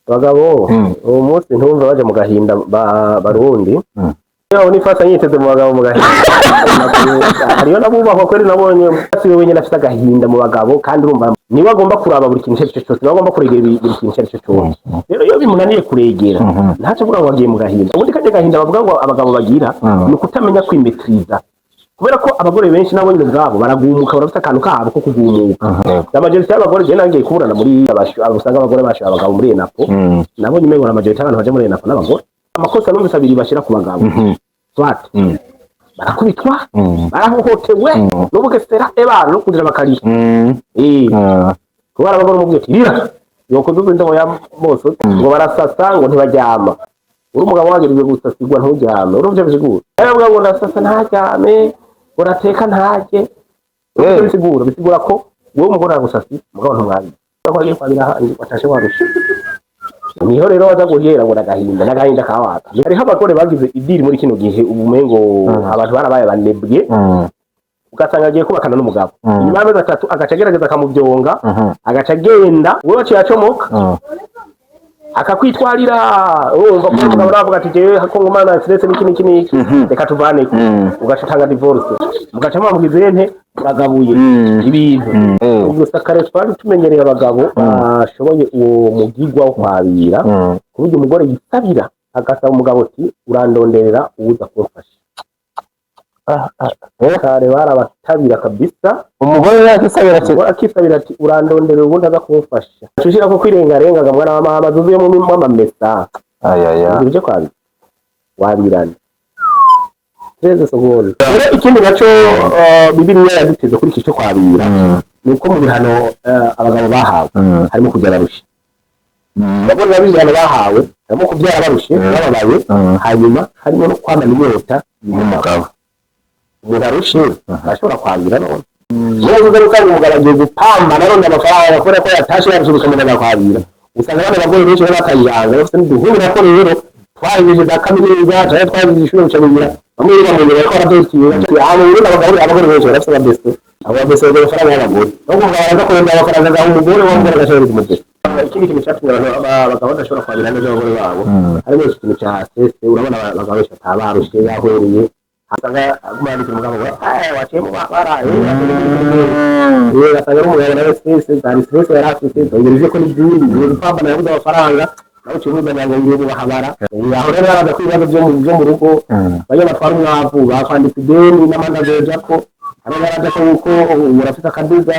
abagabo uwo munsi ntumva baje mu gahinda barundi yo nifata nyiteze mu bagabo mu gahinda ariyo nabubahwa kweri nabonye basi wewe nyine afite agahinda mu bagabo kandi urumva niwe agomba kuraba buri kintu cyose niwe agomba kuregera buri kintu cyose rero iyo bimunaniye kuregera ntaco vuga ngo agiye mu gahinda ubundi kaje gahinda bavuga ngo abagabo bagira ni kutamenya kwimetriza kubera ko abagore benshi nabo nyine zabo baragumuka barafite akantu kabo ko kugumuka amajorite y'abagore je nangiye kuburana muri abusanga abagore basha abagabo muri Enapo nabo nyine ngo amajorite y'abantu baje muri Enapo n'abagore amakosa numvise abiri bashira ku bagabo swat barakubitwa barahohotewe n'ubugesera ebana no kugira bakariye kubara abagore mu bwete rira yoko duzinda ngo ya bose ngo barasasa ngo ntibajyama uri umugabo wagerije gusasigwa ntujyame urumva bisigura aravuga ngo ndasasa ntajyame urateka ntajye bisigura ko wowe umugore aragusasi mugabo ntumwazi ko agiye kwabira handi watashe warusha niho rero waza guhera ngo nagahinda kawaka hariho abagore bagize idiri muri kino gihe ubumengo abantu barabaye banebwe ugasanga agiye kubakana n'umugabo nyuma y'amezi 3 agaca agerageza akamubyonga agaca agenda wowe cyacomoka akakwitwarira urumva ko umugabo aravuga ati jewe hakongo mana stress n'iki reka tuvane ugashatanga divorce mugaca mwamugize nte bagabuye ibintu gusa kare twari tumenyereye abagabo bashoboye uwo mugigwa wo kwabira kuburyo umugore yisabira agasaba umugabo ati urandonderera uza kumfasha kare barabatabira kabisa umugore yakisabira ati urandonderera ubundi aza kumfasha tushira ko kwirengarenga gamwana wa mama zuzuye mu mamesa ibyo kwabira wabirana Reze sogoli. Rero ikindi naco Bibiliya yaduteze kuri iki cyo kwabira. Nuko mu bihano abagabo bahawe harimo kubyara rushi. Babona bibihano bahawe harimo kubyara barushi bababaye hanyuma harimo no kwamana inyota y'umugabo. Umugarushi ashobora kwabira none. Yewe ugaruka umugabo agiye gupamba naronde amafaranga akora ko yatashe yarushuka mu kwabira. Usanga bane bagore benshi bakayanga bafite n'uduhura ko rero twarijeje za kaminuza twarijeje ishuri cyabira bamwe bamwe ko aradutiye aho rero abagore benshi bafite ababesto bafara y'abagore no kugabanza ko n'abafaranga za umugore wongera gashobora kumugera ikindi kintu cyatuma abagabo badashobora kwabira neza abagore babo harimo ikintu cya sese urabona abagabo benshi atabarushe yahuriye asanga agumana umugabo waciye mu baraye rero asanga umugabo na sese dari sese yarafite ngereje ko n'ibindi gupambana yabuze amafaranga aho kibuza ngo bahabara aho rero baraza kwibaza byo mu rugo bayo batwara umwavu bakwandika ideni n'amandageje ko ari baraza ko urafite akaduga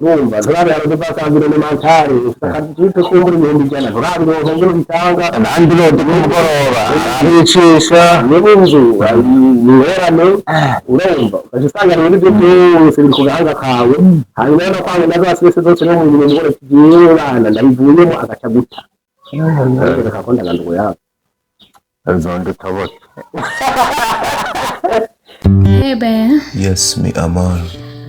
numva zarabe aro basangire mu mantare akadite kumbura ibihumbi byana zarabe ngo bitanga nandi rode n'ubugoroba aricisha n'inzu niherane urumva ukazisanga rero ibyo byose biri ku gahanga kawe hanyuma no kwanga nazasese zose no mu bintu ngo kigiye bana ndabivuyemo agaca guta akakonda ngandugo yawe azondo tabot Ebe Yes me amal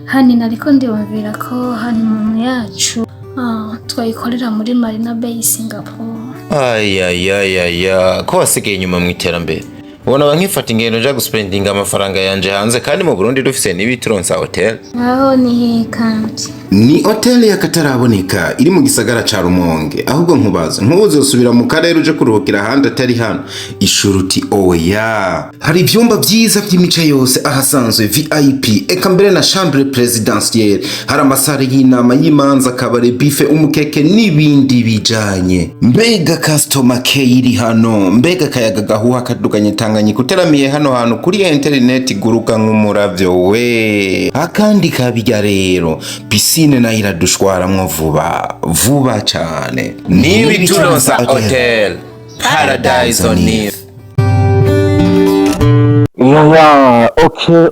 hani nariko ndiyumvira ko hani mu yacu twayikorera muri Marina Bay Singapore. Ayayayaya ko wasigaye inyuma mu iterambere ubona bankifata ingendo nja guspendinga amafaranga yanje hanze kandi mu Burundi dufise n'ibitronsa hotel aho ni kandi ni hotel y'akataraboneka iri mu gisagara ca Rumonge ahubwo nkubaza ntuzosubira mu karere uje kuruhukira handi atari hano ishuruti oya hari ivyumba vyiza vy'imice yose ahasanzwe VIP eka mbere na chambre présidentielle hari amasare y'inama y'imanza kabare bife umukeke n'ibindi bijanye mbega customer care iri hano mbega kayaga gahuha kaduganye Tanganyika uteramiye hano hantu kuri internet guruka nk'umuravyo we akandi kabijya rero piscine na iradushwaramwo vuba cyane nibi turonsa hotel Paradise on Earth.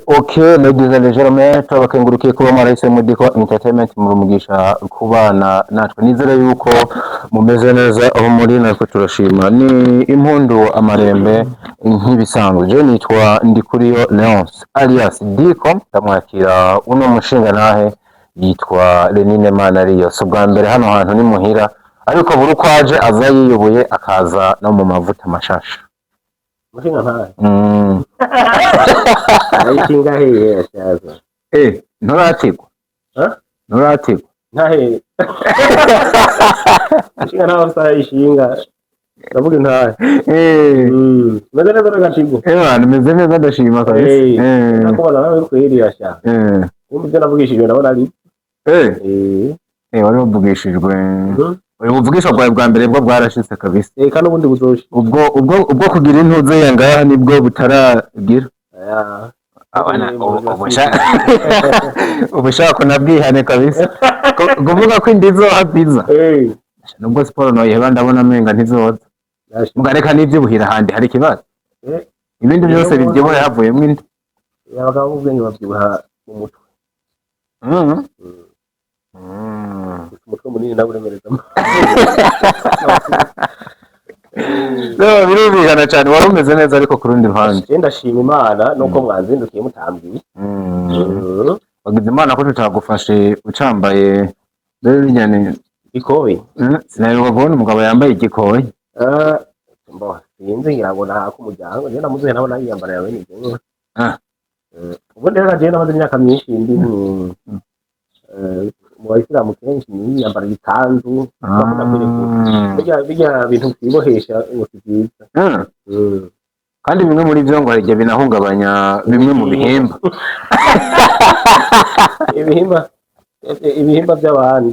Okay, ladies and gentlemen, twabakengurukiye kuba mwarahise muri Diko Entertainment murumugisha kubana natwe nizere yuko mumeze neza aho muri natwe turashima ni impundu amarembe nk'ibisanzwe je nitwa Ndikuriyo Leonce alias Diko ndamwakira uno mushinga nahe yitwa Lenine Manariyo so bwa mbere hano hantu ni muhira ariko buri kwaje aza yiyoboye akaza no mu mavuta mashasha mushinga ntahe Aikinga hiye shaza. Nuratigwa. Nuratigwa. ntahe ishinga ntaho sayishinga ndavuga intahe meze neza n'agatigo meze neza ndashima kabisa nakubona nawe kwiriya sha kumbe ibyo navugishijwe ndabona ari wari wavugishijwe ubuvugishwa bwawe bwa mbere bwo bwarashitse kabisa kandi ubundi buzoshi ubwo kugira intuze yangaha nibwo butaragira ubushaka kunabwihane kabisa kuvuga ko indi izoha pizza nubwo siporo noyiheba ndabona amenga ntizoza mugareka n'ivyubuhira handi hari ikibazo ibindi byose bivyibuhe havuyemwo indi abagabo b'ubwenge bavyibuha mu mutwe umutwe munini nawe uremereza birumvikana cyane wari umeze neza ariko ku rundi ruhande ndashima imana nuko mwazindukiye mutambwiye wagize imana ko tutagufashe ucambaye rero bijyane ikoyi sinaheruka kubona umugabo yambaye igikoyi sinzi ngira ngo nta kumuryango njye namuzuye nabona yiyambara yawe ni ubundi rero njye namaze imyaka myinshi ndi mu bayisilamu kenshi yiyambara ikanzu bijya bintu twibohesha ubusi bwiza kandi bimwe muri byo ngo hirya binahungabanya bimwe mu ibihimba by'abandi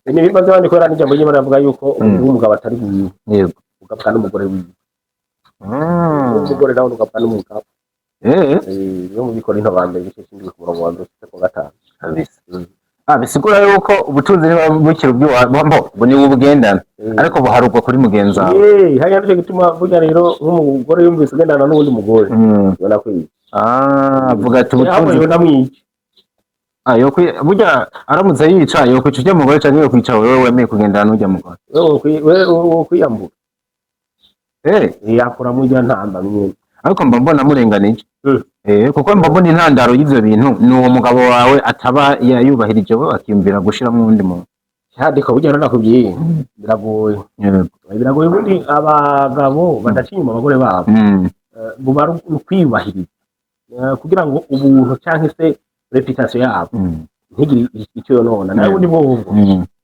ibihimba by'abandi kubera n'ijambo ry'Imana rivuga yuko umugabo atari wiwe yego ugapfa n'umugore wiwe umugore nawe ugapfa n'umugabo iyo mu bikora into bambere bice shindwe ku murongo wa 5 kabisa bisigura yuko ubutunzi bukiri ubwo ni ubugendana ariko buharugwa kuri mugenzi wawe hanya nicyo gituma burya rero nk'umugore yumvise ugendana n'undi mugore ubona ko avuga ati ubutunzi ndamwica burya aramutse yica yokwica ujya mugore cyangwa yokwica wewe wemeye kugendana n'ujya mugore wewe kwiyambura yakora mu rya ntamba nyine ariko mba mbona murenganije kuko mba mbona intandaro y'ivyo bintu ni uwo mugabo wawe ataba yayubahirije we akiyumvira gushiramo undi muntu hadiko burya nakubwiye biragoye ubundi abagabo badaciye inyuma abagore babo bubara kwiyubahiriza kugira ngo ubuntu cyangwa se reputation yabo ntigire icyo yonona nawe ubundi bwo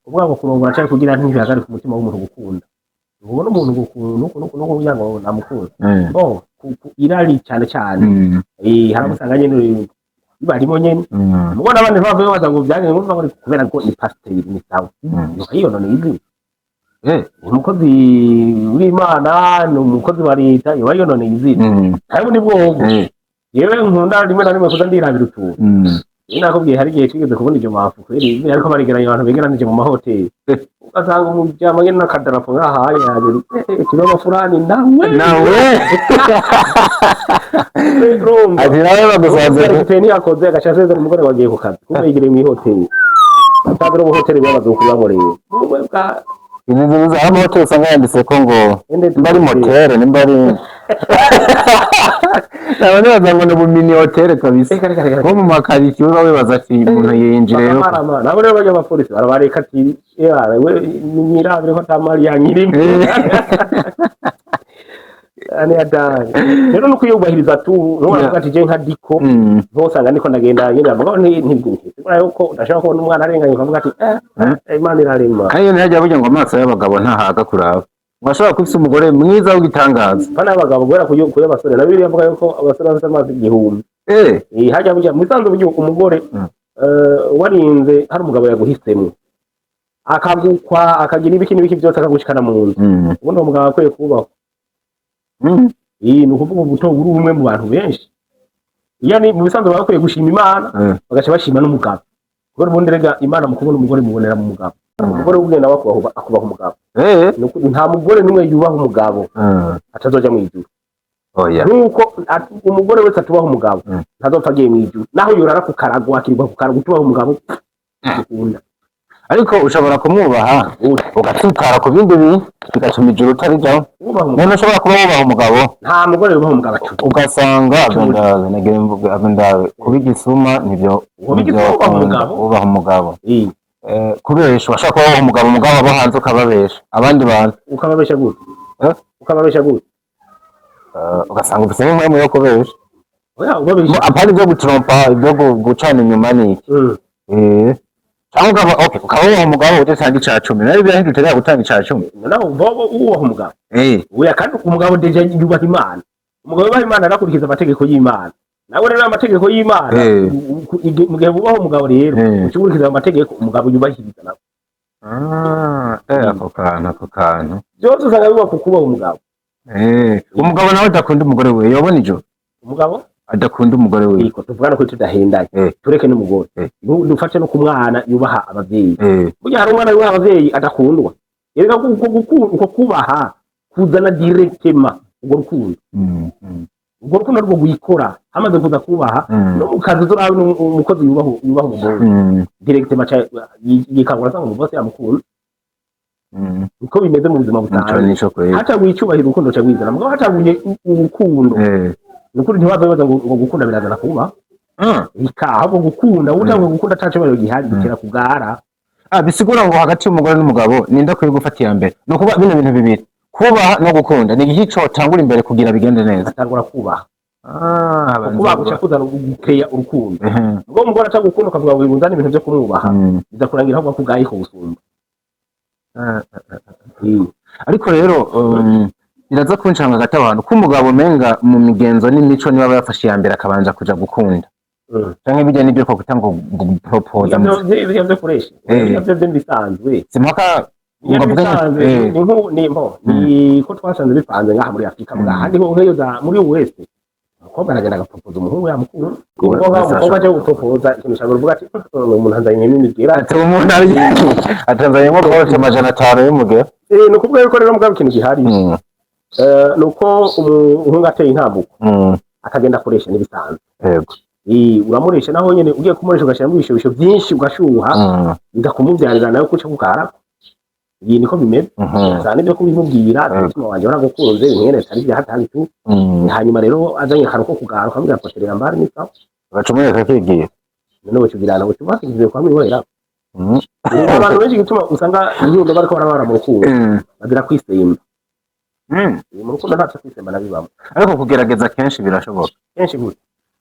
kuvuga ngo kurongora cyangwa kugira ntibihagarike umutima w'umuntu gukunda ubona umuntu gukunda no kugira ngo namukunda irari cyane haramusanga nyene barimo nyene mubona abandi bava baza ngo byange ngo ngo kubera ko ni pastor ni sawa iyo none izi umukozi w'Imana n'umukozi wa leta iyo none izi kandi ni bwogo yewe nkunda rimwe na rimwe kuza ndirabira utuntu nakubwiye hari igihe kigeze kubona ibyo mafu kweri ariko barigeranye abantu begeranije mu mahoteli ugasanga umujyama nyene n'akadarapo ngahaye hageri kibazo fulani nawe ati nawe bagusanze peni yakoze agashaseze umugore wagiye ku kazi kumbe yigire mu hoteli atagera mu hoteli babazukuba muri izi nzu amahoteli usanga yanditse ko ngo mbari motel nimbari nabone bazango no mini hotel kabisa nko mu makari kibuza wibaza ati umuntu yinjireyo nabo rero bajya abapolisi barabareka ati we nyirabire ko tamari yanyirimo ane adani rero nuko yubahiriza tu nubona ati je nka diko ntosanga niko ndagenda nyine avuga ntibwira yuko ndashaka kubona umwana arenganye kavuga ati Imana irarema kayo ntihajya burya ngo amaso y'abagabo ntahaga kuraba mwashobora kwifisa umugore mwiza w'igitangaza bana abagabo gwera kuyo basore nabiri yavuga yuko abasore bafite amazi igihumbi hajya burya musanze buryo umugore warinze hari umugabo yaguhisemo akagukwa akagira ibiki byose akagushikana mu nzu ubundi umugabo akwiye kubaho ni ukuvuga ubuto buri umwe mu bantu benshi yani mu bisanzwe bakwiye gushima Imana bagaca bashima n'umugabo kuko ubundi rega Imana mu kubona umugore mubonera mu mugabo umugore ubwene nawe akubaha umugabo nta mugore n'umwe yubaha umugabo atazoja mu ijuru nuko umugore wese atubaha umugabo ntazopfa agiye mu ijuru naho yorara ku karago akirirwa ku karago utubaha umugabo ukunda ariko ushobora kumwubaha ugatsitara ku bindi bintu bigatuma ijuru utarijyaho none ushobora kuba wubaha umugabo nta mugore yubaha umugabo ugasanga kuba igisuma nibyo wubaha umugabo kubesha washaka kuba wubaha umugabo abo hanze ukababesha abandi bantu ukababesha gute ugasanga ufite nk'umwanya yo kubesha apana ibyo gutrompa ibyo gucana inyuma ni iki cyangwa ukaba umugabo udatanga icacumi nayo byahinduka gutanga icacumi naho bobo uwo umugabo uya kandi umugabo deje yubaha Imana umugabo yubaha Imana arakurikiza amategeko y'Imana nawe rero amategeko y'Imana mu gihe bubaho umugabo rero ukurikiza amategeko umugabo yubahiriza nawe ako kantu byose usanga biba kukubaho umugabo umugabo nawe adakunda umugore we yobona ijoro umugabo adakunda umugore we iko tuvugana ko tudahendanye tureke n'umugore dufate no ku mwana yubaha abavyeyi burya hari umwana yubaha abavyeyi adakundwa yereka uko kubaha kuzana directement ubwo rukundo ubwo rukundo rwo guyikora hamaze kuza kubaha no mukazi zurabe umukozi yubaho umugore directement yikangura sanga umuvose yamukunda uko bimeze mu buzima busanzwe hata wicyubahira urukundo cyo gwizana mugabo hata urukundo nukuri ntiwabaza ngo gukunda birazana kuba ahubwo gukunda utangwe gukunda ataco baro gihari gitera kugara bisigura ngo hagati y'umugore n'umugabo ninda kuri gufatira mbere no kuba bino bintu bibiri kuba no gukunda ni igihe cyo tangura imbere kugira bigende neza atangura kuba kuba guca kuzana gukeya urukundo ngo umugore atagukunda ukavuga ngo ibunzane ibintu byo kumwubaha bizakurangira ahubwo kugaye ko gusumba ariko rero biraza kunshanga hagati abantu ko umugabo menga mu migenzo n'imico niba yafashe ya mbere akabanza kuja gukunda cyangwa bijya n'ibyo ko gutanga propose byo kuresha byo bisanzwe simpaka ni ko twasanze bipanze ngaha muri Afrika handi ho nkeyo za muri West umukobwa aragenda agapropose umuhungu yamukuru umukobwa aje gupropose ikintu cyangwa uvuga ati umuntu azanye n'imigera ati umuntu atanzanye mo rwose amajana 5 y'umugera no kubwo yuko rero mugabo ikintu gihari nuko umuhungu ateye intambuko akagenda akoresha n'ibisanzwe yego uramuresha naho nyene ugiye kumuresha ugashiramo ibishobisho byinshi ugashuha bigakumubyarira nayo kuca kukara iyi niko bimeze cyane byo kubimubwira umutima wanje waragukunze inkene tari bya hatari tu hanyuma rero azanye karo ko kugara ukamubwira poterera mbari nisa bacumwe kakigiye none cyugirana ngo cyubakije kwa mwihera abantu benshi gituma usanga inyundo bariko barabara mu rukundo bagira kwisemba mu rukundo ntaco kwisemba nabibamo ariko kugerageza kenshi birashoboka kenshi gute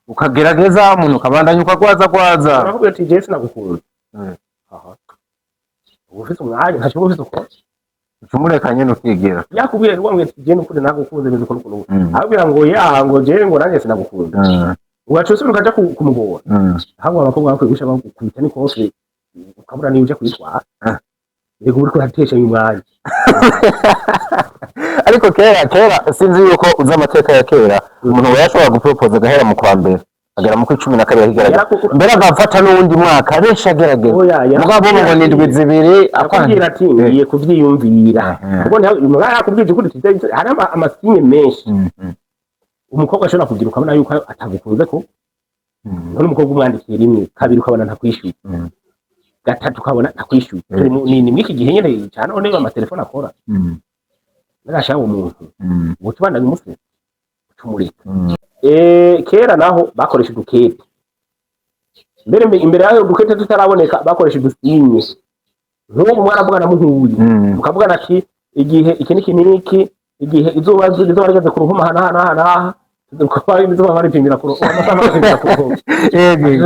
ukagerageza umuntu ukabandanya ukagwaza urakubwira ati Jesse nagukunda aha ufite umwanya ntacyo ufite uko umureka nyene ukigira yakubwiye ngo ngwe je n'ukuri nagukunze bizo kuno abwira ngo yaha ngo je ngo nanjye sinagukunda ugacusa ukaja kumugora ahubwo abakobwa bakwiye gusha bakubita ni kose ukabura niyo uje kwitwara rego uri kuratesha y'umwanya ariko kera sinzi yuko uza amateka ya kera umuntu yashobora gupropose agahera mu kwa mbere agera mu 12 yahigaragaza mbere agafata n'undi mwaka abenshi agerageza mugabo ngo nindwi zibiri akubwira ati ngiye kuvyiyumvira kuko umugabo yakubwije kuri hari amasinye menshi umukobwa ashobora kugira ukabona yuko atagukunze ko none umukobwa umwandikiye rimwe kabiri ukabona ntakwishyuye gatatu ukabona ntakwishyuye ni mwiki gihe nyene cyane none amatelefone akora nagashaka umuntu ubutubanda bimuse tumurika kera naho bakoresha udukete mbere imbere yaho udukete tutaraboneka bakoresha udusinye nk'ubu mwaravugana muhuye mukavugana ati igihe iki niki igihe izuba rigeze ku ruhuma hana tukaba izuba baripimira ku ruhuma amasaha baripimira ku ruhuma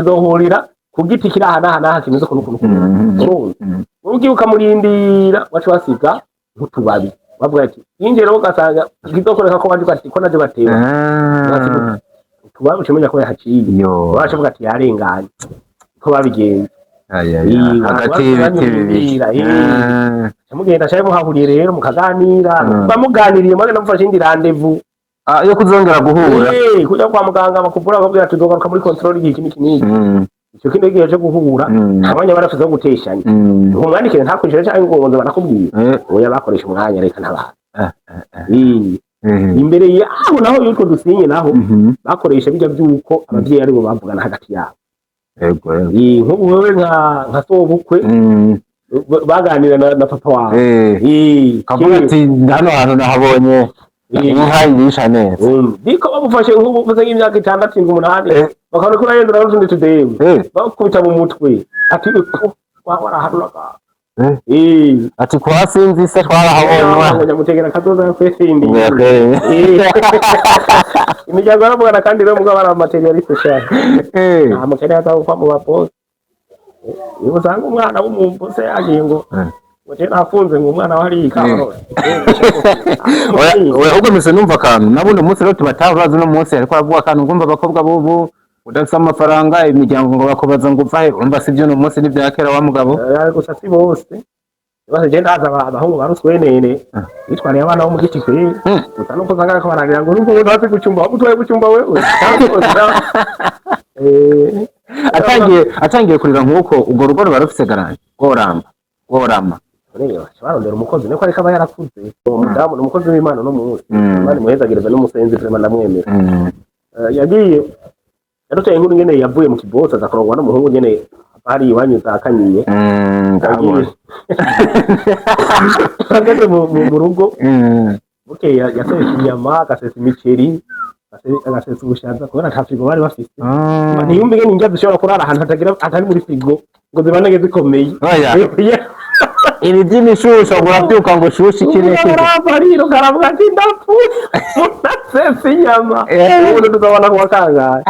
tuzohurira ku giti kiri hana kimeze ko n'ukuntu ugiye ukamurindira wacu basiga nk'utubabi bavuga ati ingero ugasanga kizokoreka ko baje bati ko naje bateba tubabu kimenya ko yahaciye baje bavuga ati yarenganye ko babigenze hagati y'ibiti bibiri mugenda cyane muhahuriye rero mukaganira bamuganiriye mwagenda mufashe indi rendezvous yo kuzongera guhura kujya kwa muganga bakuvura bakubwira ati dogaruka muri control igihe kiniki icyo kindi gihe cyo guhura abanya barafize guteshanya umwandikire ntakwinjira cyangwa ngo ngo barakubwira oya bakoresha umwanya reka ntabana imbere yaho naho yuko dusinye naho bakoresha bijya byuko abavyeyi ari bo bavugana hagati yabo nk'ubu wewe nka sobukwe baganira na papa wawe kavuga ati hano hantu nahabonye inka yisha neza biko bamufashe nk'ubu uvuze nk'imyaka 6 8 bakabona ko yendera n'utundi tudebe bakubita mu mutwe ati waraharuraga ati kwa sinzi se twarahabonye nyamutegera kazoza kwesindi imiryango yaravugana kandi rero mugabo ari amaterialiste cyane nta mukene ataho kwa mu bapost Iyo usanga umwana w'umumbo se yagiye ngo Oje nafunze ngo umwana wari ikamaro. Oya ahubwo mise numva akantu nabundi umunsi rero tubatabaza no munsi ariko aravuga akantu ngumva abakobwa bobo udafite amafaranga imiryango ngo bakobaza ngo uvahe urumva sivyo no munsi n'ibyakera wa mugabo gusa si bose bose je ndaza abahungu baruswenene bitwariye abana bo mu giti kwe utanuko zanga ko baragira ngo urumva ndazi gucumba utwaye gucumba wewe atangiye kurira nkuko ubwo rugo barufise garanje gorama rero barondera umukozi niko ariko aba yarakuze umudamu n'umukozi w'Imana no munsi bari muhezagereza n'umusenzi prema ndamwemera yagiye yaruteye inkuru nyene yavuye mu kibosa zakorwa n'umuhungu nyene ari iwanyuza akanyiye ageze mu rugo buke yasese inyama agasesa imiceri agasesa ubushaza kubera nta frigo bari bafite ntiyumve ngene injya zishobora kurara ahantu hatari muri frigo ngo zibanage zikomeye ibi by'imishusho urabyuka ngo shushe ikintu bariro karavuga ati ndasesa inyama ubundi tuzabona kuwa kangahe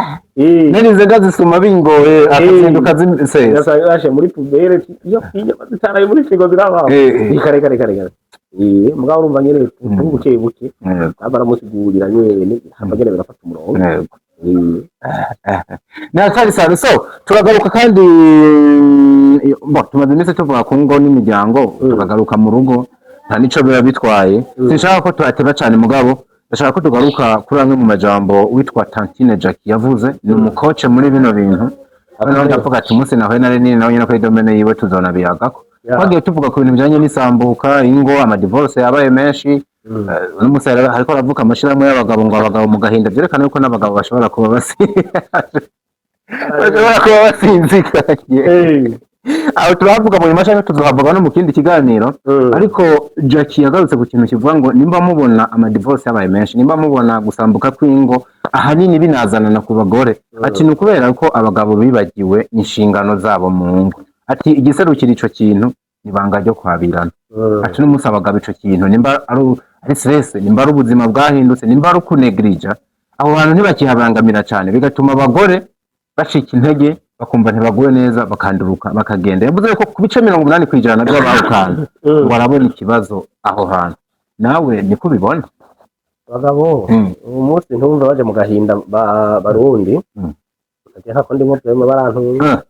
narize gazisuma bingoye akazinduka zisesa yashe muri pubere iyo inyama zitaraye muri frigo zirabaho kare mugabo urumva nyene buke buke baramusigurira nyene amagere birafata umurongo nakari sano so turagaruka kandi tumaze iminsi tuvuga ku ngo n'imiryango turagaruka mu rugo nta nico biba bitwaye sinshaka ko tuhateba cyane mugabo ndashaka ko tugaruka kuri amwe mu majambo witwa Tantine Jackie yavuze ni umukoce muri bino bintu noneho ndavuga ati umunsi nawe nari nini nawe nyine ko idomene yiwe tuzona biyagako twagiye tuvuga ku bintu bijanye n'isambuka ingo amadivorce yabaye menshi n'umusara ariko aravuka amashiramo y'abagabo ngo abagabo mu gahinda byerekana yuko n'abagabo bashobora kuba basinzikanye aho turavuga mu mashaka tuzohavuga no mu kindi kiganiro ariko Jackie yagarutse ku kintu kivuga ngo nimba mubona amadivorce yabaye menshi nimba mubona gusambuka kw'ingo ahanini binazanana ku bagore ati ni ukubera ko abagabo bibagiwe inshingano zabo mu ngo ati igiserukira ico kintu nibanga ryo kwabirana ati n'umunsi abagabo ico kintu nimba ari stress nimba ari ubuzima bwahindutse nimba ari kunegrija aho bantu ntibakihabangamira cyane bigatuma abagore bashika intege bakumva ntibaguwe neza bakanduruka bakagenda yavuze ko ku bice 80% by'abahukana barabona ikibazo aho hantu nawe niko bibona abagabo uyu munsi ntumva baje mu gahinda barundi ati hako ndimo prema barantunga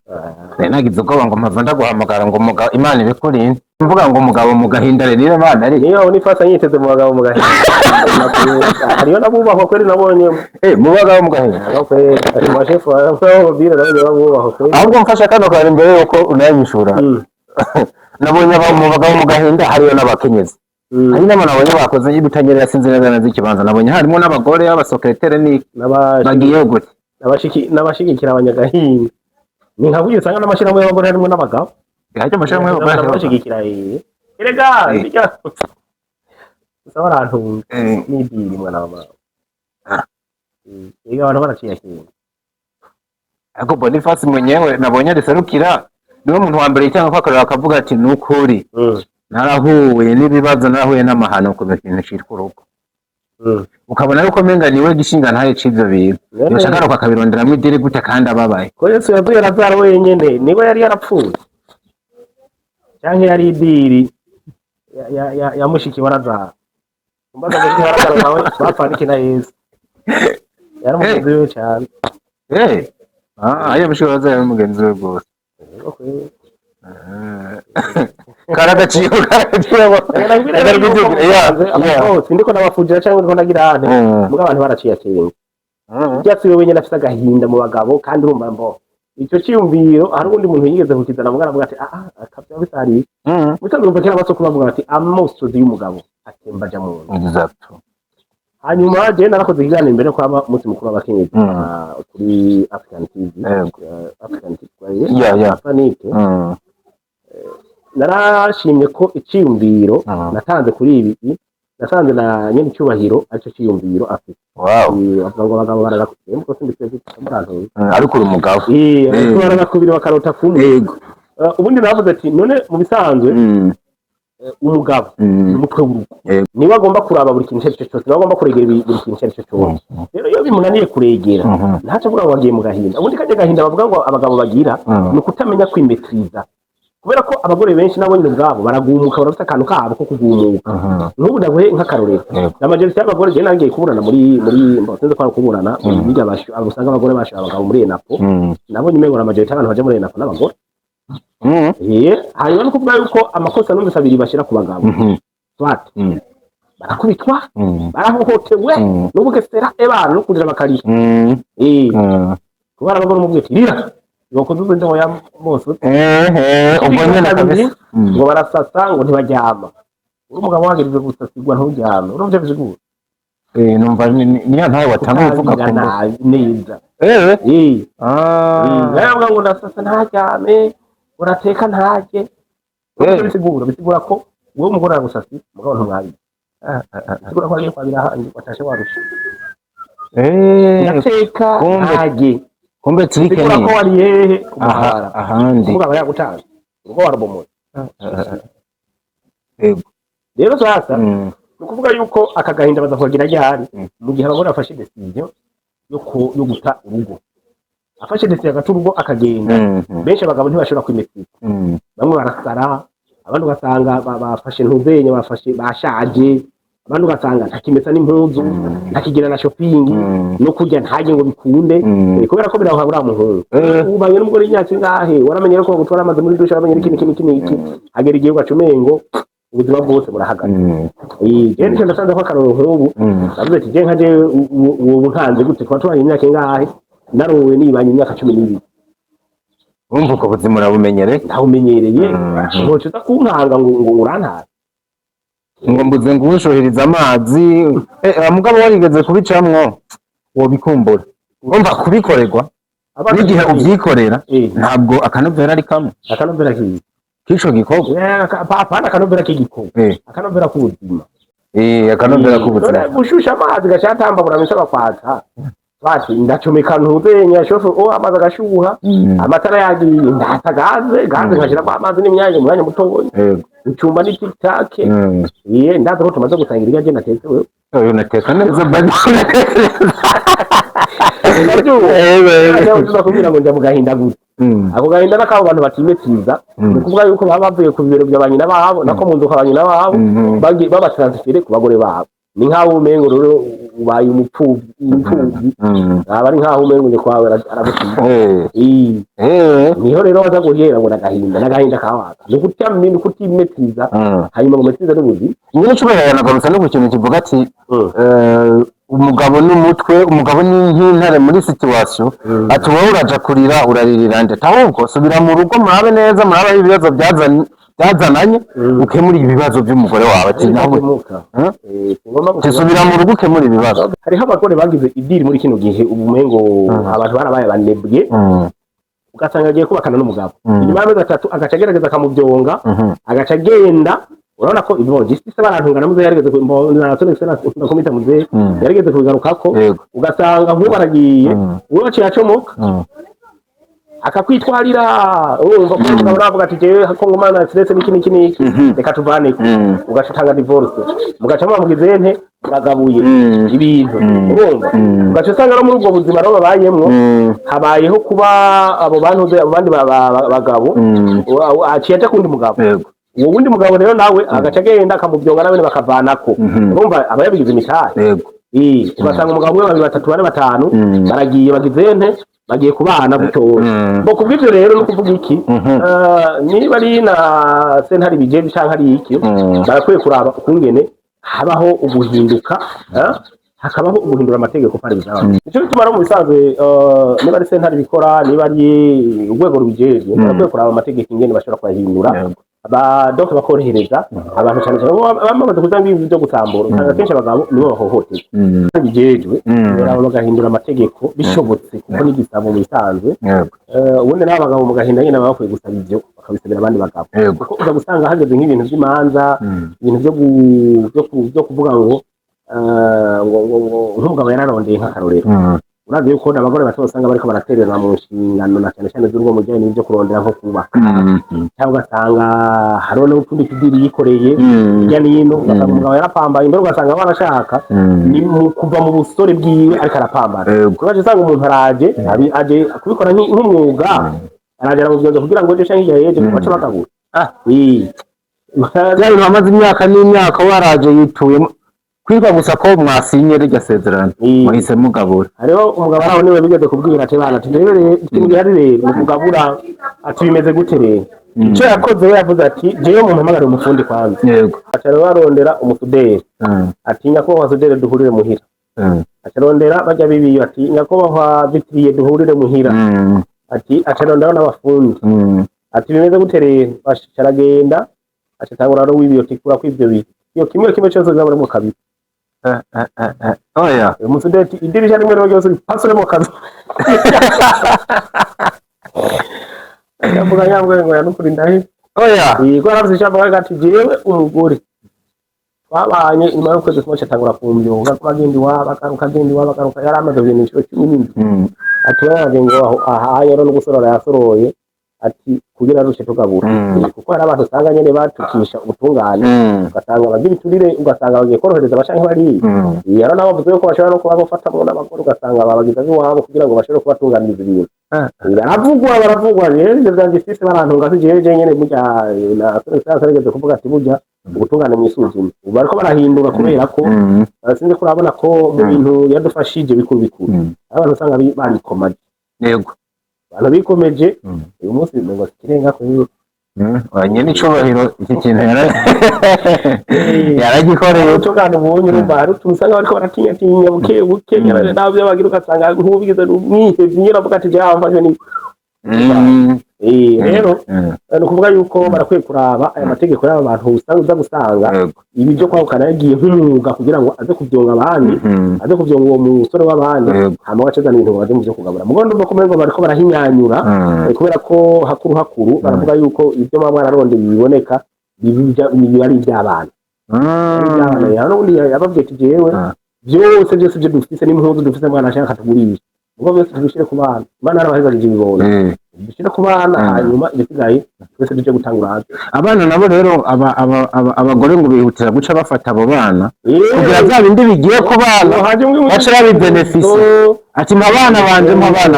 nagize ubwoba ngo mpava ndaguhamagara ngo umugabo Imana ibikurinde mvuga ngo umugabo mu gahinda rero Imana ari niyo unifasa nyiteze mu bagabo mu gahinda hariyo nabubaho kweri nabonye mu bagabo mu gahinda ari mu chef wa bira nabubaho kweri ahubwo mfasha kano kare mbere yuko unayishura nabonye mu bagabo mu gahinda hariyo n'abakenyezi hari n'abana nabonye bakoze y'ibitanyerera sinzi neza z'ikibanza nabonye harimo n'abagore y'abasekreteri ni bagiye gute n'abashigikira abanyagahinda ni nka buryo usanga n'amashirahamwe y'abagore harimo n'abagabo hajya amashirahamwe y'abagore bashigikira erega usaba arantunga n'idiri mwana wa mama abantu baraciye kintu ariko Boniface mwenyewe nabonye ariserukira niwe muntu wa mbere cyangwa kwakorera akavuga ati nukuri narahuye n'ibibazo narahuye n'amahano ku bintu cyitwa urugo ukabona yuko menga niwe gishinga ntaye civyo bintu yashaka akabironderamwe idire gute kandi ababaye ko Yesu yavuye Lazaro wenyene niwe yari yarapfuye cyangwa yari idiri yamushiki wa Lazaro umbaza ko Lazaro nawe bapfanike na Yesu yaramugenzi we cyane ayo mushiki wa Lazaro yaramugenzi we rwose karagaciye ndiko nabafujira cyangwa ndiko nagira ante muga abantu baraciye akenga byatsi wewe nyene afite agahinda mu bagabo kandi urumva mbo icyo cyiyumviro hari undi muntu yigeze kukizana mugara avuga ati akabya bisari mutanumva cyangwa basoko bavuga ati amosozi y'umugabo atemba ja mu exacto hanyuma je narakoze ikiganiro imbere ko aba muti mukuru w'abakenyezi kuri African TV Afanike narashimye ko iciyumviro natanze kuri ibi nasanze na nyene cyubahiro aco ciyumviro afite avuga ngo abagabo bararakuye muko simbise cy'amuranto ariko uri umugabo barakubira bakarota kumwe ubundi navuze ati none mu bisanzwe umugabo umutwe w'urugo niwe agomba kuraba buri kintu cyose niwe agomba kuregera buri kintu cyose rero iyo bimunaniye kuregera ntaca avuga ngo agiye mu gahinda ubundi kajya gahinda bavuga ngo abagabo bagira ni ukutamenya kwimetriza kubera ko abagore benshi nabo nyine ubwabo baragumuka barafite akantu kabo ko kugumuka n'ubu ndaguhe nk'akarorero amajorite y'abagore je nagiye kuburana muri mbotenze kwa kuburana bijya abusanga abagore bashaka abagabo muri enapo nabo nyine ngo amajorite y'abantu baje muri enapo n'abagore hanyuma no kuvuga yuko amakosa numvise abiri bashira ku bagabo swat barakubitwa barahohotewe n'ubugesera ebana no kugira bakari kubara abagore mu bwite rira yoko duze ndo ya bose ubwo nyene kabisa ngo barasasa ngo ntibajyama uri umugabo wagirije gusasigwa ntujyama urumva bizigura numva niyo ntawe watanga uvuga ko neza navuga ngo ndasasa ntajyame urateka ntajye bisigura ko wowe umugore aragusasi mugabo ntumwabi bisigura ko agiye kwabira ahandi watashe warusha ndateka ntajye kumbe trike bisigura ko wari hehe kumahara ahandi umugabo yagutanze ubwo warabomoye rero sasa ni ukuvuga yuko aka gahinda bazakugira ryari mu gihe abagore bafashe decision yo guta urugo afashe decision agata urugo akagenda benshi abagabo ntibashobora kwimetriza bamwe barasara abandi ugasanga bafashe ntuzenya bashaje abandi ugasanga ntakimesa n'impuzu ntakigira na shopping no kurya ntaje ngo bikunde kubera ko biraho habura muhungu ubanye n'umugore y'imyaka ingahe waramenye ko gutwara amazi muri dusha waramenye iki agera igihe ugacumengo ubuzima bwose burahagaze je nicyo ndasanze ko akaroro nk'ubu ndavuze ati je nkaje ubu nkanze gute kwa twanye imyaka ingahe narowe nibanye imyaka 12 umva uko buzima urabumenyereye ntawumenyereye ngo cyo kunkanga ngo urantara ngo mbuze ngo ushohereza amazi mugabo warigeze kubicamwo wo bikumbura umva kubikorerwa n'igihe ubyikorera ntabwo akanovera ari kamwe akanovera kiyi kisho gikorwa papa akanovera k'igikoko akanovera k'ubuzima akanovera k'ubuzima gushusha amazi gashatamba buramisha bakwata bati ndacomeka ntuzenya shofu amazi agashuha amatara yagiye ndatagaze gaze nkashira kwa amazi n'imyanya umwanya mutoya ucumba ni tiktak ndaza ko tumaze gusangira irya je natetse wewe nateka neza bari kugira ngo ndamugahinda gute ako gahinda nakabo bantu batimetriza kuvuga yuko baba bavuye ku bibero by'abanyina babo nako mu nzu kabanyina babo baba transfere ku bagore babo ni nkaho umengo rero ubaye umupfubyi ari nkaho umengo nje kwawe aragusiga niho rero waza guhera ngo nagahinda kawaga ni kutamenya kutimetriza hanyuma ngo metriza n'ubuzi nyine cyo bayanagarutsa no ku kintu kivuga ati umugabo n'umutwe umugabo n'intare muri situation ati wowe uraja kurira uraririra nde ahubwo subira mu rugo murabe neza murabe ibibazo byazananye ukemura ibibazo by'umugore wawe ati nawe subira mu rugo ukemura ibibazo hariho abagore bagize idiri muri kino gihe ubumengo abantu barabaye banebwe ugasanga agiye kubakana n'umugabo inyuma y'amezi 3 agaca agerageza akamubyonga agaca agenda urabona ko ibyo justice barantungana muze yarigeze na komite muze yarigeze kubigarukako ugasanga nk'ubaragiye uwo cyacomoka akakwitwarira urumva ko uravuga ati je hakongo mana stress n'iki reka tuvane ugashitanga divorce mugaca mwamugize nte bagabuye ibintu urumva ugaca usanga muri ubwo buzima rero babayemwo habayeho kuba abo bantu abandi bagabo aciye kundi mugabo uwo wundi mugabo rero nawe agaca agenda akamubyonga nawe bakavanako urumva aba yabigize imitahe ugasanga umugabo umwe 2 3 4 5 baragiye bagize nte bagiye kubana gutora bo kubwivyo rero no kuvuga iki niba ari na sentari bijeje canka ari iki barakwiye kuraba ukungene habaho ubuhinduka hakabaho ubuhindura amategeko pari bizaba icyo bituma mu bisanzwe niba ari sentari bikora niba ari urwego rubijeje barakwiye kuraba amategeko ingene bashobora kwahindura donc bakorohereza abantu cyane cyane bamaze kuzanga ibintu byo gutambura kenshi abagabo nibo bahohoteye bijejwe bagahindura amategeko bishobotse kuko n'igisabo mu bisanzwe ubundi n'abagabo mu gahinda nyine bakwiye gusaba ibyo bakabisabira abandi bagabo kuko uza gusanga hageze nk'ibintu by'imanza ibintu byo kuvuga ngo nk'umugabo yararondeye nk'akarorero urazi yuko abagore batosanga bariko baraterera mu nshingano na cyane cyane z'urugo mujyanye n'ibyo kurondera nko kubaka cyangwa ugasanga hariho n'utundi kidiri yikoreye hirya n'ino ugasanga umugabo yarapambaye imbere ugasanga barashaka ni kuva mu busore bwiwe ariko arapambana kubaje usanga umuntu araje aje kubikora nk'umwuga aragera mu byozo kugira ngo ejo cyangwa igihe yeje kubaca bakagura byari bamaze imyaka n'imyaka waraje yituye kwiga gusa ko mwasinye rijya sezerano muhise mugabura hariho umugabo araho niwe bigeze kubwira ati bana turebere ikintu gihari rero umugabura ati bimeze gute rero icyo yakoze we yavuze ati jewe mu mpamagara umufundi kwanza yego atari warondera umusuderi ati nyakubahwa suderi duhurire muhira acarondera bajya bibiyo ati nyakubahwa vitriye duhurire muhira ati acarondera n'abafundi ati bimeze gute rero basharagenda acatangura no wibiyo tikura kw'ivyo bintu iyo kimwe cyose zabura mu kabiri oya umusudeti idirisha rimwe rero ryose pasure mu kazi yavuga yambwe ngo yanukuri ndahi oya yego aravuze cyangwa gati jewe umugore twabanye nyuma yo kwezi kumwe cyatangura kumbyunga twagenda iwaba yaramaze ibintu cyo cy'ibindi ati yaje ngo aha rero no gusorora yasoroye ati kugira rushe tugabura kuko hari abantu usanga nyene batukisha ubutungane ugasanga bagira iturire ugasanga bagiye korohereza abashanke bari yaro nabo bavuze ko bashobora no kuba bafata mu n'abagore ugasanga babagiza iwabo kugira ngo bashobore kubatunganiriza ibintu baravugwa rero ibyo byanditsise barantunga sijeje nyene burya na sasa regeze kuvuga ati burya ubutungane mwisuzuma ubu ariko barahindura kubera ko sinzi kurabona ko mu bintu yadufashije bikuru abantu usanga barikomaje yego abantu bikomeje uyu munsi ngo kirenga ko nyene icubahiro iki kintu yaragikoreye cyo kandi ubonye urumva hari utusanga bariko baratinya buke nabyo bagira ugasanga nkubigize umwihevye nyira avuga ati byamfashe ni rero no kuvuga yuko barakwiye kuraba aya mategeko y'aba bantu usanga gusanga ibi byo kwahukana yagiye nk'umwuga kugira ngo aze kubyonga abandi aze kubyonga uwo musore w'abandi hama wacezana ibintu baje mu byo kugabura mugondo no kumengo bariko barahinyanyura kubera ko hakuru baravuga yuko ibyo mama ararondeye biboneka bibi ari iby'abana rero undi yababwiye ati jewe byose byo dufise n'impuzu dufise mwana ashaka tugurisha ubwo byose tubishire ku bana imana arabahezagije ibibona bishira ku bana hanyuma ibisigaye twese tuje gutangura hafi abana nabo rero abagore ngo bihutira guca bafata abo bana kugira bya bindi bigiye ku bana bashira bi benefisi ati abana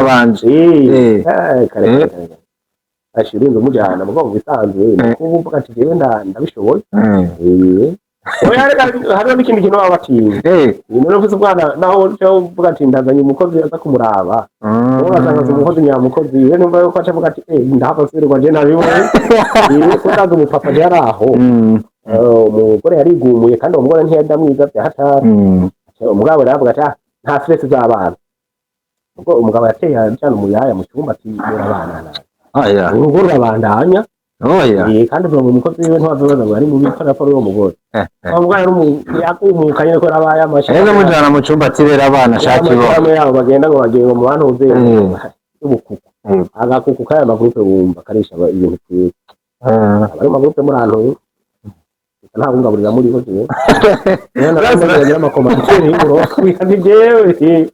banje kare ashirinze mujana mugo bisanzwe kuvuga ati jewe ndabishoboye oya hari n'ikindi kintu baba batinya ni no kuvuga bwana naho cyo uvuga ati ndazanye umukozi aza kumuraba urasanga umukozi nyamukozi we numva yuko acavuga ati ndahava sirwa je nabibonye kudaga umupapa yaraho umugore yarigumuye kandi umugore ntiyadamwiza bya hatari umugabo aravuga ati nta stress z'abana ubwo umugabo yateye cyane umuyaya mu cyumba ati abana aya urugo rurabandanya oya kandi uwo mukozi we ntabaza ngo ari mu bikora ko uwo mugore umugore yakumuka ko rabaye amasha rero mujana mu cyumba tibera abana shaki bo yabo bagenda ngo bagiye mu bantu uze ubukuku agakuku kaya magrupe wumva karisha ibintu cyiza abari magrupe muri antu nta bungaburira muri ho je naragira amakomantere y'uro jewe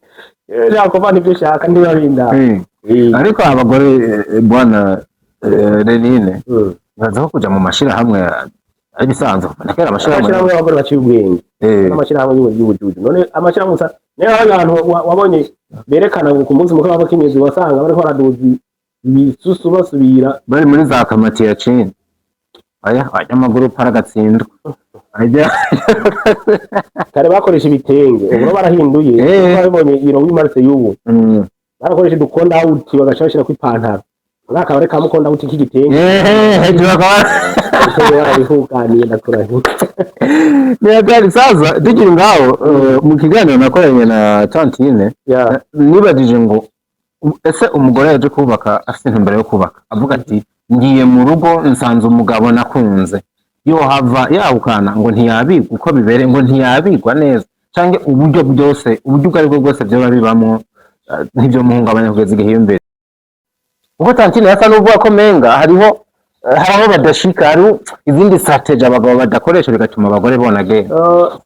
yakova nibyo shaka ndibabinda ariko abagore bwana Renine bazaho kuja mu mashira hamwe ari bisanzwe nakera amashira hamwe y'abagore baciye ubwenge amashira hamwe y'ubujuju none amashira musa niyo abantu wabonye berekana ngo ku munsi mukuru w'abakenyezi wasanga bariko baraduzi ibisusu basubira bari muri za kamati ya cini aya amaguru paragatsindwa ajya kare bakoresha ibitenge ubu barahinduye babonye iro w'imarse y'ubu barakoresha dukonda out bagashashira ku ipantaro akaba ari kamukonda out k'igitenge hejuru akaba barabihuganiye ndakurahiye niyagari saza digira ngaho mu kiganiro nakoranye na Tantine nibajije ngo ese umugore yaje kubaka afite intumbero yo kubaka avuga ati ngiye mu rugo nsanze umugabo nakunze yo hava yahukana ngo ntiyabigwa uko bibere ngo ntiyabigwa neza cyangwa uburyo bwose uburyo bwari bwo bwose byo babibamo ntibyo muhungabanya kugeza igihe imbere uko Tantine yasa n'ubwo akomenga hariho haraho badashika hari izindi strategy abagabo badakoresha bigatuma abagore bonage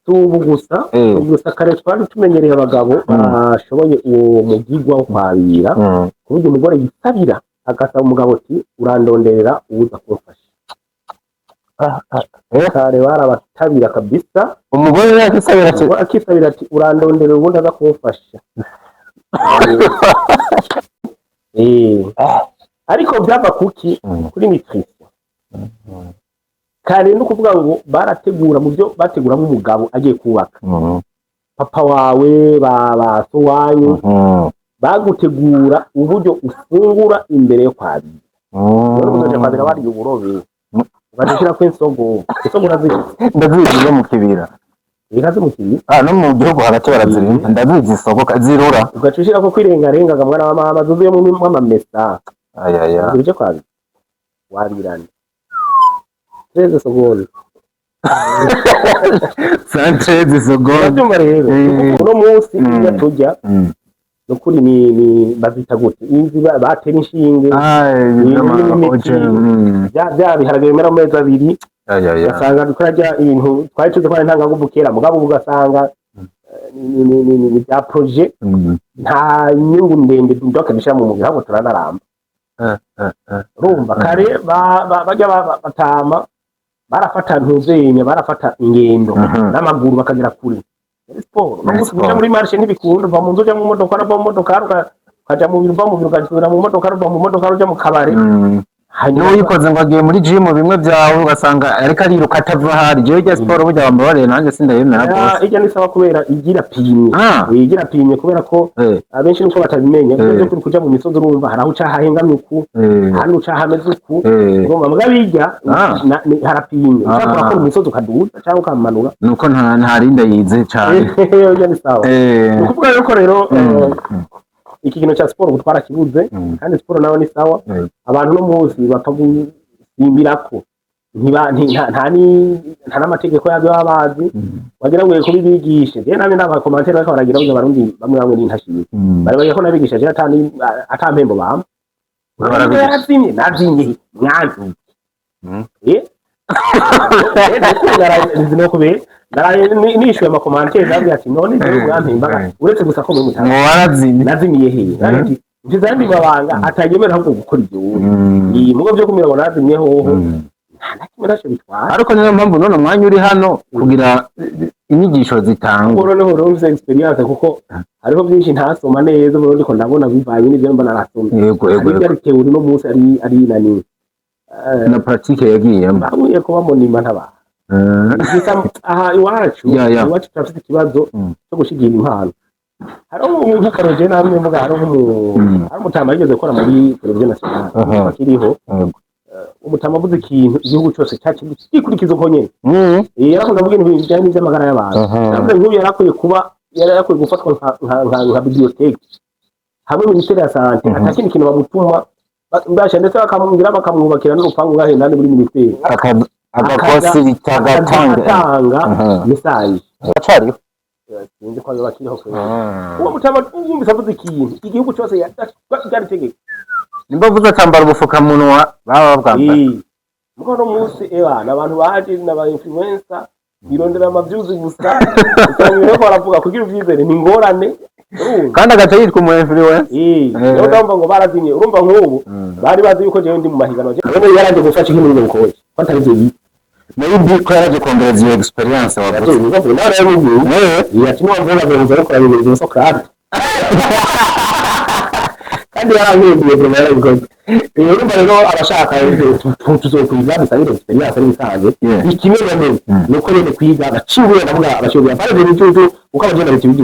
tubu gusa kare twari tumenyereye abagabo bashoboye uwo mugigwa wo kwabira kuburyo umugore yisabira agasaba umugabo ati urandonderera uza kumfasha kare barabatabira kabisa umugore akisabira ati urandonderera ubundi aza kumfasha ariko byava kuki kuri nutrition kare no kuvuga ngo barategura mu byo bateguramo umugabo agiye kubaka papa wawe so wanyu bagutegura uburyo ufungura imbere yo kwabira uzaje kwabira bari uburobe bagashira ko insogo ndazizi mu kibira ikaze mu kibira no mu gihugu hagati barazirinda ndazizi isoko zirura ugacushira ko kwirengarenga mwana wa mama zuzuye mu mamesa uje kwabira wabirana 13 secondes Sanchez secondes ndumva rero uno munsi iyo tujya no kuri ni bazita gute inzi batera inshinge bya biharage bimera amezi abiri ugasanga dukorajya ibintu twari tuzi ko ari ntanganguvu kera mugabo ugasanga ni bya projet nta nyungu ndende ndokabisha mu mugabo ahubwo turanaramba rumva kare bajya batama barafata ntuzenya barafata ingendo n'amaguru bakagera kuri sport no gusubiza muri marche ntibikunda va mu nzu mu modoka no mu modoka ukaja mu biro mu biro ugasubira mu modoka no mu modoka uja mu kabare hanyuma uyikoze ngo agiye muri gym bimwe byawe ugasanga ariko ariruka atava hari je rya sport burya bambabare nanjye sindayemera rwose ijya nisaba kubera igira pimye kubera ko abenshi nuko batabimenya byo kuri kuja mu misozi urumva haraho ucahahengamye uku hano ucahameze uku ngomba mbwa bijya harapimye ushaka ko mu misozi ukaduza cyangwa ukamanura nuko nta rinda yize cyane ijya nisaba ukuvuga yuko rero iki kintu cya siporo gutwara kibuze kandi siporo nawe ni sawa abantu no munsi bakagusimbirako nta n'amategeko yabyo babazi wagira ngo kubibigishe je nabe n'abakomantere bariko baragira ngo barundi bamwe n'intashiye bari bagiye ko nabigisha je atampembo bamba yarazimye nabyinye mwanzu nishyuye amakomantere nabwo ati none rero mwampembaga uretse gusa ko mumutanga nazimiye hehe ntizandi mabanga atanyemera ahubwo gukora ibyo iyi mugo byo kumira ngo nazimye hoho nta kimwe nacyo bitwara ariko niyo mpamvu none umwanya uri hano kugira inyigisho zitangwa noneho urumva experience kuko hariho byinshi ntasoma neza ubundi ko ndabona bivanye n'ibyo mbona nasoma yego ari teori no munsi ari nani na pratique yagiyemo bamuye kuba monima ntaba aha iwacu turafite ikibazo cyo gushigira impano hariho umuntu akaroje namwe mvuga hariho umutama yigeze gukora muri televiziyo nationale bakiriho umutama avuze ikintu igihugu cyose cyakurikiza uko nyene yarakunda kuvuga ibintu bijyanye n'iby'amagara y'abantu navuze nk'ubu yarakwiye gufatwa nka bibliothèque hamwe minisiteri ya sante atakindi kintu bamutuma mbasha ndetse bakamwubakira n'urupangu ngahenda muri minisiteri agakosi bitagatanga mesaje acariho sinzi ko bakiriho uwo mutama yumvise avuze ikintu igihugu cyose cyari tegeko nimba vuze atambara ubufukamunwa baba bwambaye muko no munsi abantu baje n'aba influencer birondera amavyuzi gusa cyangwa rero baravuga kugira uvyizere ni ngorane kandi agaca yitwa umu influencer rero ndumva ngo barazimye urumva nk'ubu bari bazi yuko jewe ndi mu mahiganwa rero yaraje gufasha ikintu mu koje batarize yi nayo ndiko yaraje kongereza iyo experience wavuze none rero ubu yakinwa mvuga ngo nzo ko ibintu byo Socrates kandi yarangiye byo ngo urumva rero abashaka tuzokwiga bisabire experience n'isanzwe ikimwe none nuko rero kwiga gaciwe navuga abashobora bari mu cyuzu uko abagenda mu cyuzu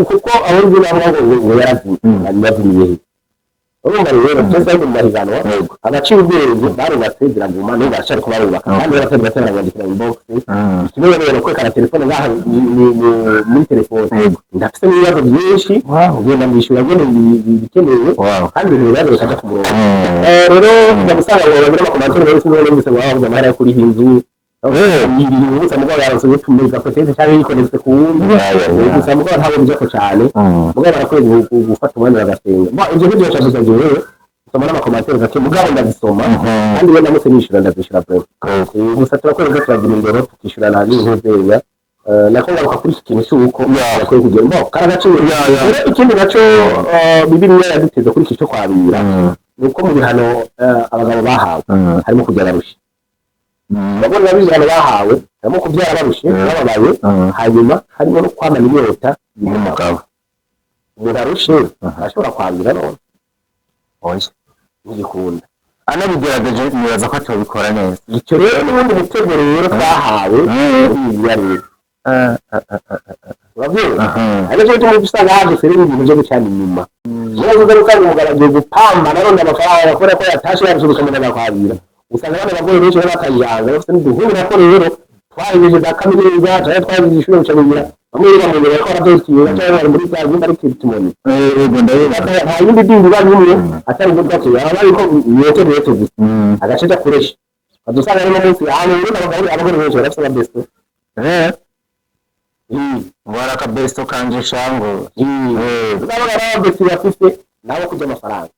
kuko abo nzi nabo ngo yaravuye urumva rero cyose mu mahiganwa abaciwe ubwenge barubatse ziraguma no bashaka kubarubaka kandi baratera batera mu box kimwe rero ko kara telefone ngaha muri telefone ndafite ibibazo byinshi ugenda mwishyura gene bikenewe kandi ibintu rero bikaja ku murongo rero ndagusanga ngo bagira amakomantere rero sinone mbise bavuga amahera kuri hinzu ibintu gusa mugabo yarasubye tumeza potete cyangwa yikonetse ku wundi gusa mugabo ntabwo bijako cyane mugabo barakwiye gufata umwanya bagasenga ibyo video cyavuze jewe soma n'amakomantere gake mugabo ndazisoma kandi we namuse nishura ndazishura pe gusa turakora turagira imbere tukishura na n'intezenya nako ngaruka kuri iki kintu cy'uko yakwiye kugenda karagace ikindi naco Bibiliya yaduteze kuri iki cyo kwabira nuko mu bihano abagabo bahawe harimo kujya barusha babona bibihano bahawe harimo kubyara barushe bababaye hanyuma harimo no kwamana inyota y'umugabo umuntu arushe ashobora kwabira none nigikunda anabigerageje nibaza ko atobikora neza icyo rero n'ubundi mutego rero twahawe Bibiliya rero ariko cyo gusanga haduse ibintu byo gucana inyuma neza rero kandi umugaragiye gupamba naronda amafaranga akora ko yatashe yarushuka mu nakwabira usanga bane bagore benshi bakayanga bafite n'uduhuru nako rero twayijeje za kaminuza twari ishuri cyabira bamwe bamubera ko arabyikira cyangwa muri za zindi ari kitumoni nta yindi dindi banyumye atari bwo bwacyo abari ko yote yote gusa agacita kuresha adusanga rero munsi ahantu rero abagore benshi barafite abesto wara kabesto kanje shango n'abagabo bafite bafite nabo kujya amafaranga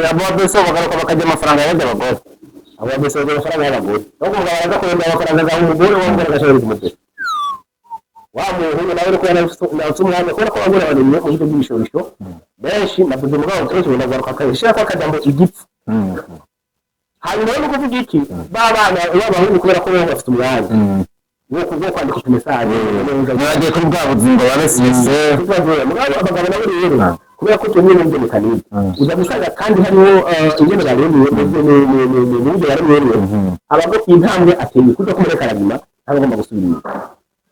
abo besto bagaruka bakajya amafaranga y'abagore abo besto amafaranga y'abagore nuko mugabo kwenda amafaranga za umugore wongera gashobora kumutera wa muhungu nawe ko natsumwana ko abagore bari mu buryo bw'ibishorisho benshi navuze mugabo twese ndagaruka kayishira ko akajambo igitsi hanyuma no kuvuga iki babana y'abahungu kubera ko bafite umwanya nuko bwo kwandika ku message bagiye kuri bwa buzingo babesise mugabo abagabo nabo rero kubera ko cyo nyine ngene kanini uza gusanga kandi hariho ingene baremye mu buryo baremye abagabo intambwe ateye kuko kumureka aragima agomba gusubira inyuma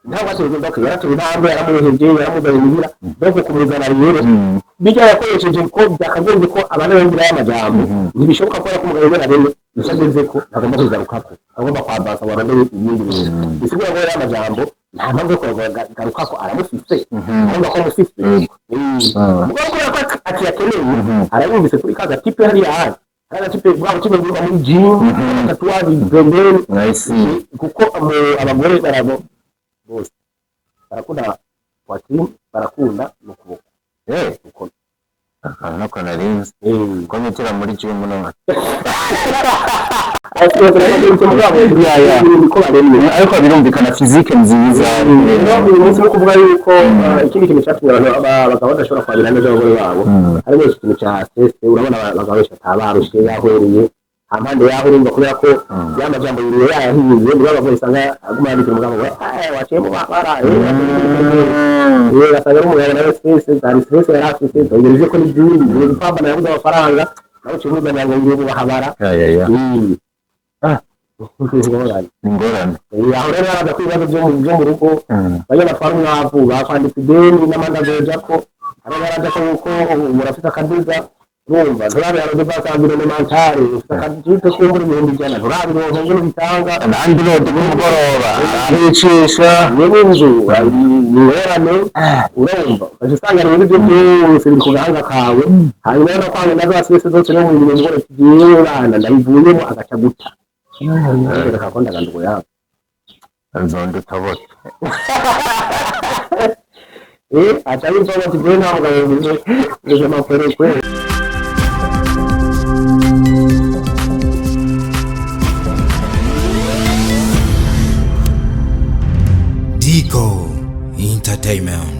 ntabwo ashobora kugera ku intambwe yaramuheje yaramudahirira bwo kumuzana rero bijya yakoresheje ko byakagombye ko abana b'ingira y'amajambo ntibishoboka ko umugabo yera rero bisageze ko agomba kugaruka ko agomba kwabasa warande ibindi bintu bisigura ko y'amajambo nta mpamvu yo kugaruka ko aramufise agomba ko amufise mugabo ko akiyakeneye arayumvise kuri kaga tipe hari ahari kana tipe bwa tipe bwa muri gym tatuwazi bendeni kuko abagore barabo bose barakunda kwatini barakunda n'ukuboko uko nako narinze ko mitira muri gym no ariko birumvikana physique nziza umunsi no kuvuga yuko ikindi kintu cyatumye abagabo badashobora kwabira neza abagore babo harimo ikintu cya stress urabona abagabo benshi atabarushe yahwereye amande yahurimba kubera ko y'amajambo yiriwe yahiye niba abagore usanga aguma yandika umugabo we waciye mu bara gasanga umugabo nawe stress zari stress yarafite ngejeje ko n'ibindi gupamba nabuze amafaranga nawe cyumuza ngo ngiye bahabara ingorane aho rero araza kwibaza byo mu rugo bayo batwara umwavu bakwandika ideni n'amandagoja ko araza ko murafite akaduga rumva turabe arode basangire mu mantare akadite kumbura ibihumbi ijana turabe ngo bitanga nandi rode kumugoroba aricisha n'inzu niherane urumva basanga rero ibyo byose biri ku gahanga kawe hanyuma no kwanga n'abasese zose no mu bintu ngo kigiye bana ndabivuyemo agaca guta akakonda gandugo yabo nzondo tabota acha bizo ngo tibwe nta mugabo bizo mapere kwe Dico Entertainment.